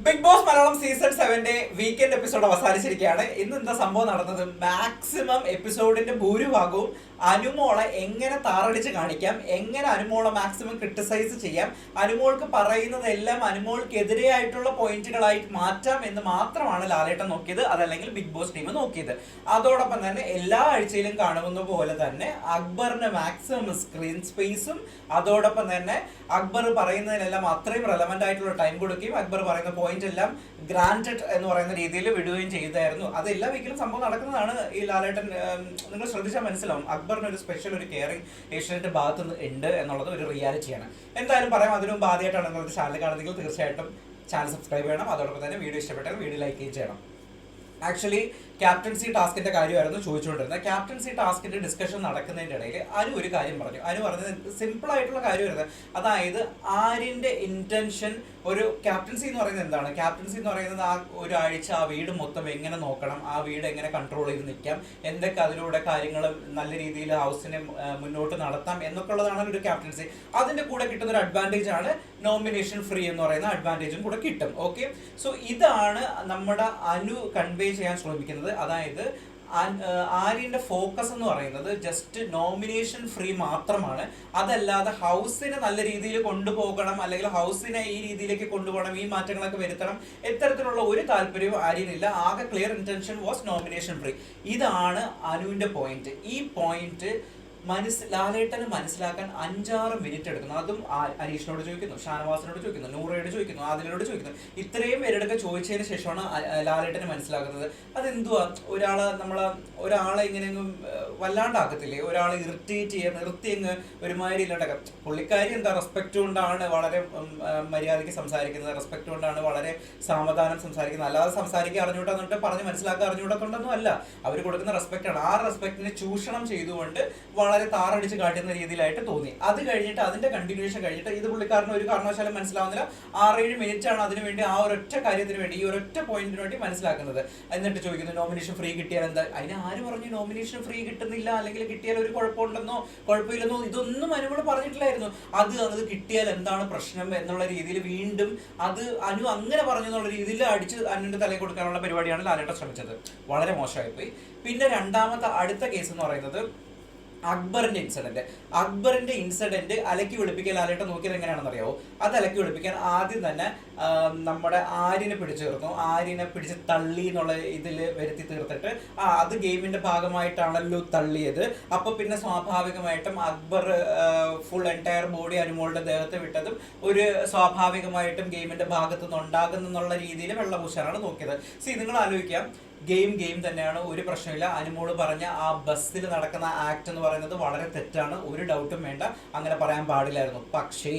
Big Boss Malayalam season 7 weekend episode അവസാനിച്ചിരിക്കുകയാണ്. ഇന്ന് എന്താ സംഭവം നടന്നത്? മാക്സിമം എപ്പിസോഡിന്റെ ഭൂരിഭാഗവും അനുമോളെ എങ്ങനെ താറടിച്ച് കാണിക്കാം, എങ്ങനെ അനുമോളെ മാക്സിമം ക്രിട്ടിസൈസ് ചെയ്യാം, അനുമോൾക്ക് പറയുന്നതെല്ലാം അനുമോൾക്കെതിരെയായിട്ടുള്ള പോയിന്റുകളായിട്ട് മാറ്റാം എന്ന് മാത്രമാണ് ലാലേട്ടൻ നോക്കിയത്, അതല്ലെങ്കിൽ ബിഗ് ബോസ് ടീം നോക്കിയത്. അതോടൊപ്പം തന്നെ എല്ലാ ആഴ്ചയിലും കാണുന്ന പോലെ തന്നെ അക്ബറിന് മാക്സിമം സ്ക്രീൻ സ്പേസും അതോടൊപ്പം തന്നെ അക്ബർ പറയുന്നതിനെല്ലാം അത്രയും റെലവെന്റ് ആയിട്ടുള്ള ടൈം കൊടുക്കുകയും അക്ബർ പറയുന്ന പോയിന്റ് എല്ലാം ഗ്രാൻറ്റഡ് എന്ന് പറയുന്ന രീതിയിൽ വിടുകയും ചെയ്തായിരുന്നു. അത് എല്ലാ വീക്കിലും സംഭവം നടക്കുന്നതാണ്. ഈ ലാലേട്ടൻ നിങ്ങൾ ശ്രദ്ധിച്ചാൽ മനസ്സിലാവും, അക്ബറിന് ഒരു സ്പെഷ്യൽ ഒരു കെയറിംഗ് ഏഷ്യന്റെ ഭാഗത്ത് ഉണ്ട് എന്നുള്ളത് ഒരു റിയാലിറ്റിയാണ്. എന്തായാലും പറയാം. അതിനു മുമ്പ് ആദ്യമായിട്ടാണ് നിങ്ങളുടെ ചാനൽ കാണുന്നതെങ്കിൽ തീർച്ചയായിട്ടും ചാനൽ സബ്സ്ക്രൈബ് ചെയ്യണം. അതോടൊപ്പം തന്നെ വീഡിയോ ഇഷ്ടപ്പെട്ടാൽ വീഡിയോ ലൈക്ക് ചെയ്യണം. ആക്ച്വലി ക്യാപ്റ്റൻസി ടാസ്കിന്റെ കാര്യമായിരുന്നു ചോദിച്ചുകൊണ്ടിരുന്നത്. ക്യാപ്റ്റൻസി ടാസ്കിന്റെ ഡിസ്കഷൻ നടക്കുന്നതിന്റെ ഇടയിൽ അനു ഒരു കാര്യം പറഞ്ഞു. അനു പറഞ്ഞത് സിമ്പിൾ ആയിട്ടുള്ള കാര്യമായിരുന്നു. അതായത് ആര്യന്റെ ഇന്റൻഷൻ ഒരു ക്യാപ്റ്റൻസി എന്ന് പറയുന്നത് എന്താണ്? ക്യാപ്റ്റൻസി എന്ന് പറയുന്നത് ആ ഒരാഴ്ച ആ വീട് മൊത്തം എങ്ങനെ നോക്കണം, ആ വീട് എങ്ങനെ കൺട്രോൾ ചെയ്ത് നിൽക്കാം, എന്തൊക്കെ അതിലൂടെ കാര്യങ്ങൾ നല്ല രീതിയിൽ ഹൗസിനെ മുന്നോട്ട് നടത്താം എന്നൊക്കെ ഉള്ളതാണ് ഒരു ക്യാപ്റ്റൻസി. അതിന്റെ കൂടെ കിട്ടുന്ന ഒരു അഡ്വാൻറ്റേജ് ആണ് നോമിനേഷൻ ഫ്രീ എന്ന് പറയുന്ന അഡ്വാൻറ്റേജും കൂടെ കിട്ടും. ഓക്കെ, സോ ഇതാണ് നമ്മുടെ അനു കൺവേ ചെയ്യാൻ ശ്രമിക്കുന്നത്. അതായത് ആര്യന്റെ ഫോക്കസ് എന്ന് പറയുന്നത് ജസ്റ്റ് നോമിനേഷൻ ഫ്രീ മാത്രമാണ്. അതല്ലാതെ ഹൗസിനെ നല്ല രീതിയിൽ കൊണ്ടുപോകണം, അല്ലെങ്കിൽ ഹൗസിനെ ഈ രീതിയിലേക്ക് കൊണ്ടുപോകണം, ഈ മാറ്റങ്ങളൊക്കെ വരുത്തണം, ഇത്തരത്തിലുള്ള ഒരു താല്പര്യവും ആര്യനില്ല. ആകെ clear intention was nomination free. ഇതാണ് അനുവിന്റെ പോയിന്റ്. ഈ പോയിന്റ് ലാലേട്ടന് മനസ്സിലാക്കാൻ 5-6 മിനിറ്റ് എടുക്കുന്നു. അതും അനീഷിനോട് ചോദിക്കുന്നു, ഷാനവാസിനോട് ചോദിക്കുന്നു, നൂറയോട് ചോദിക്കുന്നു, ആദിലിനോട് ചോദിക്കുന്നു. ഇത്രയും പേരുടെ ചോദിച്ചതിന് ശേഷമാണ് ലാലേട്ടന് മനസ്സിലാക്കുന്നത്. അതെന്തുവാ, ഒരാളെ ഇങ്ങനെ വല്ലാണ്ടാക്കത്തില്ലേ, ഒരാളെ ഇറിറ്റേറ്റ് ചെയ്യാൻ നിർത്തി അങ്ങ് ഒരുമാതിരി ഇല്ലാണ്ടാക്കാം. പുള്ളിക്കാരി എന്താ റെസ്പെക്ട് കൊണ്ടാണ് വളരെ മര്യാദയ്ക്ക് സംസാരിക്കുന്നത്, റെസ്പെക്ട് കൊണ്ടാണ് വളരെ സാവധാനം സംസാരിക്കുന്നത്. അല്ലാതെ സംസാരിക്കാൻ അറിഞ്ഞൂട്ടാന്നിട്ട് പറഞ്ഞ് മനസ്സിലാക്കാൻ അറിഞ്ഞൂടാത്തോണ്ടൊന്നും അല്ല. അവർ കൊടുക്കുന്ന റെസ്പെക്ട് ആണ്. ആ റെസ്പെക്ടിനെ ചൂഷണം ചെയ്തുകൊണ്ട് വളരെ താറടിച്ച് കാട്ടുന്ന രീതിയിലായിട്ട് തോന്നി. അത് കഴിഞ്ഞിട്ട് അതിന്റെ കണ്ടിന്യൂഷൻ കഴിഞ്ഞിട്ട് ഇത് പുള്ളിക്കാരന് ഒരു കാരണവശാലും മനസ്സിലാവുന്നില്ല. 6-7 മിനിറ്റ് ആണ് അതിനുവേണ്ടി, ആ ഒരൊറ്റ കാര്യത്തിന് വേണ്ടി, ഈ ഒരൊറ്റ പോയിന്റിന് വേണ്ടി മനസ്സിലാക്കുന്നത്. എന്നിട്ട് ചോദിക്കുന്നു നോമിനേഷൻ ഫ്രീ കിട്ടിയാൽ എന്താ? അതിന് ആര് പറഞ്ഞു നോമിനേഷൻ ഫ്രീ കിട്ടുന്നില്ല, അല്ലെങ്കിൽ കിട്ടിയാൽ ഒരു കുഴപ്പമുണ്ടെന്നോ കുഴപ്പമില്ലെന്നോ ഇതൊന്നും അനുമോള് പറഞ്ഞിട്ടില്ലായിരുന്നു. അത് കിട്ടിയാൽ എന്താണ് പ്രശ്നം എന്നുള്ള രീതിയിൽ വീണ്ടും അത് അനു അങ്ങനെ പറഞ്ഞു എന്നുള്ള രീതിയിൽ അടിച്ച് അനുവിന്റെ തലയിൽ കൊടുക്കാനുള്ള പരിപാടിയാണ് ലാലേട്ടൻ ശ്രമിച്ചത്. വളരെ മോശമായിപ്പോയി. പിന്നെ അടുത്ത കേസ് എന്ന് പറയുന്നത് അക്ബറിന്റെ ഇൻസിഡന്റ് അലക്കി വെളുപ്പിക്കാൻ ലാലേട്ടൻ നോക്കിയത് എങ്ങനെയാണെന്ന് അറിയാവോ? അത് അലക്കി വെളുപ്പിക്കാൻ ആദ്യം തന്നെ നമ്മുടെ ആര്യനെ പിടിച്ചു തീർന്നു, ആര്യനെ പിടിച്ച് തള്ളി എന്നുള്ള ഇതിൽ വരുത്തി തീർത്തിട്ട് അത് ഗെയിമിന്റെ ഭാഗമായിട്ടാണല്ലോ തള്ളിയത്. അപ്പൊ പിന്നെ സ്വാഭാവികമായിട്ടും അക്ബർ ഫുൾ എൻറ്റയർ ബോഡി അനുമോളുടെ ദേഹത്ത് വിട്ടതും ഒരു സ്വാഭാവികമായിട്ടും ഗെയിമിന്റെ ഭാഗത്തു നിന്ന് ഉണ്ടാകുന്നുള്ള രീതിയിൽ വെള്ളപൂശാനാണ് നോക്കിയത്. നിങ്ങൾ ആലോചിക്കാം, ഗെയിം തന്നെയാണ്, ഒരു പ്രശ്നമില്ല. അനുമോള് പറഞ്ഞ ആ ബസ്സിൽ നടക്കുന്ന ആക്ട് എന്ന് പറയുന്നത് വളരെ തെറ്റാണ്, ഒരു ഡൗട്ടും വേണ്ട, അങ്ങനെ പറയാൻ പാടില്ലായിരുന്നു. പക്ഷേ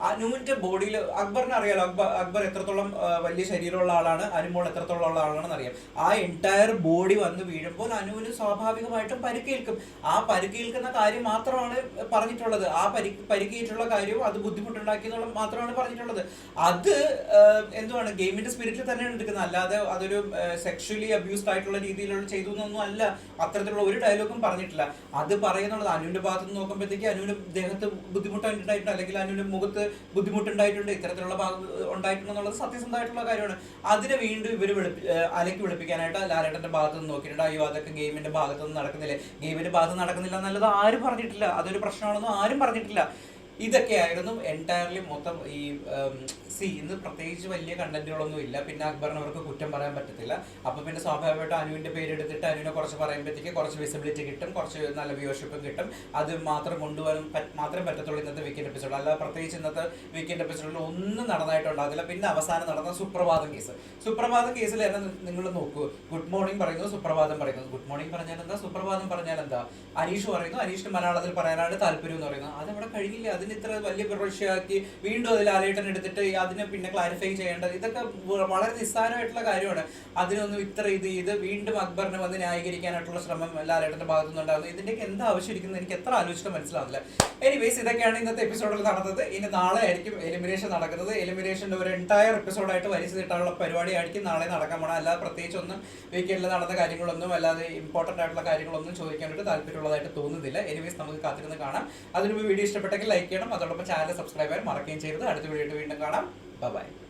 അനുവിന്റെ ബോഡിയിൽ അക്ബറിന് അറിയാലോ, അക്ബർ എത്രത്തോളം വലിയ ശരീരമുള്ള ആളാണ്, അനുമോൾ എത്രത്തോളം ഉള്ള ആളാണെന്ന് അറിയാം. ആ എൻറ്റയർ ബോഡി വന്ന് വീഴുമ്പോൾ അനുവിന് സ്വാഭാവികമായിട്ടും പരിക്കേൽക്കും. ആ പരിക്കേൽക്കുന്ന കാര്യം മാത്രമാണ് പറഞ്ഞിട്ടുള്ളത്. ആ പരിക്കേറ്റുള്ള കാര്യവും അത് ബുദ്ധിമുട്ടുണ്ടാക്കി എന്നുള്ള മാത്രമാണ് പറഞ്ഞിട്ടുള്ളത്. അത് എന്തുവാണ്, ഗെയിമിന്റെ സ്പിരിറ്റിൽ തന്നെയാണ് എടുക്കുന്നത്. അല്ലാതെ അതൊരു സെക്ഷലി ആയിട്ടുള്ള രീതിയിലുള്ള ചെയ്തു എന്നൊന്നും അല്ല. അത്തരത്തിലുള്ള ഒരു ഡയലോഗും പറഞ്ഞിട്ടില്ല. അത് പറയുന്നുള്ളത് അനുവിന്റെ ഭാഗത്ത് നിന്ന് നോക്കുമ്പോഴത്തേക്ക് അനുവിന് ദേഹത്ത് ബുദ്ധിമുട്ടുണ്ടായിട്ടുണ്ട്, അല്ലെങ്കിൽ അനുവിന്റെ മുഖത്ത് ബുദ്ധിമുട്ടുണ്ടായിട്ടുണ്ട്, ഇത്തരത്തിലുള്ള ഉണ്ടായിട്ടുണ്ടെന്നുള്ളത് സത്യസന്ധമായിട്ടുള്ള കാര്യമാണ്. അതിനെ വീണ്ടും ഇവർ അലക്കി വെളുപ്പിക്കാനായിട്ട് ലാലേട്ടന്റെ ഭാഗത്ത് നിന്ന് നോക്കിയിട്ടുണ്ട്. അയ്യോ അതൊക്കെ ഗെയിമിന്റെ ഭാഗത്ത് നിന്ന് നടക്കുന്നില്ലേ, ഗെയിമിന്റെ ഭാഗത്ത് നടക്കുന്നില്ല എന്നുള്ളത് ആരും പറഞ്ഞിട്ടില്ല. അതൊരു പ്രശ്നമാണെന്നും ആരും പറഞ്ഞിട്ടില്ല. ഇതൊക്കെയായിരുന്നു എൻറ്റയർലി മൊത്തം. ഈ ഇന്ന് പ്രത്യേകിച്ച് വലിയ കണ്ടന്റുകളൊന്നും ഇല്ല. പിന്നെ അക്ബറിന് അവർക്ക് കുറ്റം പറയാൻ പറ്റത്തില്ല. അപ്പൊ പിന്നെ സ്വാഭാവികമായിട്ടും അനുവിന്റെ പേരെടുത്തിട്ട് അനുവിനെ കുറച്ച് പറയുമ്പോഴത്തേക്ക് കുറച്ച് വിസിബിലിറ്റി കിട്ടും, കുറച്ച് നല്ല വ്യൂവർഷിപ്പും കിട്ടും. അത് മാത്രം കൊണ്ടുപോകാൻ മാത്രമേ പറ്റത്തുള്ളൂ ഇന്നത്തെ വീക്കെൻഡ് എപ്പിസോഡ്. അല്ല പ്രത്യേകിച്ച് ഇന്നത്തെ വീക്കെൻഡ് എപ്പിസോഡിൽ ഒന്നും നടന്നായിട്ടുണ്ടാകില്ല. പിന്നെ അവസാനം നടന്ന സുപ്രഭാതം കേസിൽ തന്നെ നിങ്ങൾ നോക്കൂ. ഗുഡ് മോർണിംഗ് പറയുന്നു, സുപ്രഭാതം പറയുന്നു. ഗുഡ് മോർണിംഗ് പറഞ്ഞാൽ എന്താ, സുപ്രഭാതം പറഞ്ഞാൽ എന്താ? അനീഷ് പറയുന്നു, അനീഷിന് മലയാളത്തിൽ പറയാനാണ് താല്പര്യം എന്ന് പറയുന്നത്. അതവിടെ കഴിഞ്ഞില്ല. അതിന് ഇത്ര വലിയ പ്രശ്നമാക്കി വീണ്ടും അതിൽ ലാലേട്ടൻ എടുത്തിട്ട് അതിന് പിന്നെ ക്ലാരിഫൈ ചെയ്യേണ്ടത്, ഇതൊക്കെ വളരെ നിസ്സാരമായിട്ടുള്ള കാര്യമാണ്. അതിനൊന്നും ഇത്ര ഇത് വീണ്ടും അക്ബറിനെ വന്ന് ന്യായീകരിക്കാനായിട്ടുള്ള ശ്രമം ലാലേട്ടന്റെ ഭാഗത്തുനിന്നുണ്ടാകുന്നു. ഇതിന്റെയൊക്കെ എന്താ ആവശ്യമിരിക്കുന്നത് എനിക്ക് എത്ര ആലോചിച്ചിട്ട് മനസ്സിലാവില്ല. എനിവേസ് ഇതൊക്കെയാണ് ഇന്നത്തെ എപ്പിസോഡിൽ നടന്നത്. ഇനി നാളെ ആയിരിക്കും എലിമിനേഷൻ നടക്കുന്നത്. എലിമിനേഷന്റെ ഒരു എൻറ്റയർ എപ്പിസോഡായിട്ട് വലിച്ചു നീട്ടാനുള്ള പരിപാടിയായിരിക്കും നാളെ നടക്കാൻ പോകണം. അല്ലാതെ പ്രത്യേകിച്ച് ഒന്നും വീക്കെൻഡിൽ നടന്ന കാര്യങ്ങളൊന്നും, അല്ലാതെ ഇമ്പോർട്ടന്റ് ആയിട്ടുള്ള കാര്യങ്ങളൊന്നും ചോദിക്കാനായിട്ട് താല്പര്യമുള്ളതായിട്ട് തോന്നുന്നില്ല. എനിവേസ് നമുക്ക് കാത്തിരുന്ന് കാണാം. അതിനുമുമ്പ് വീഡിയോ ഇഷ്ടപ്പെട്ടെങ്കിൽ ലൈക്ക് ചെയ്യണം. അതോടൊപ്പം ചാനൽ സബ്സ്ക്രൈബ് ചെയ്യാൻ മറക്കുകയും ചെയ്യരുത്. അടുത്ത വീഡിയോ വീണ്ടും കാണാം. Bye bye.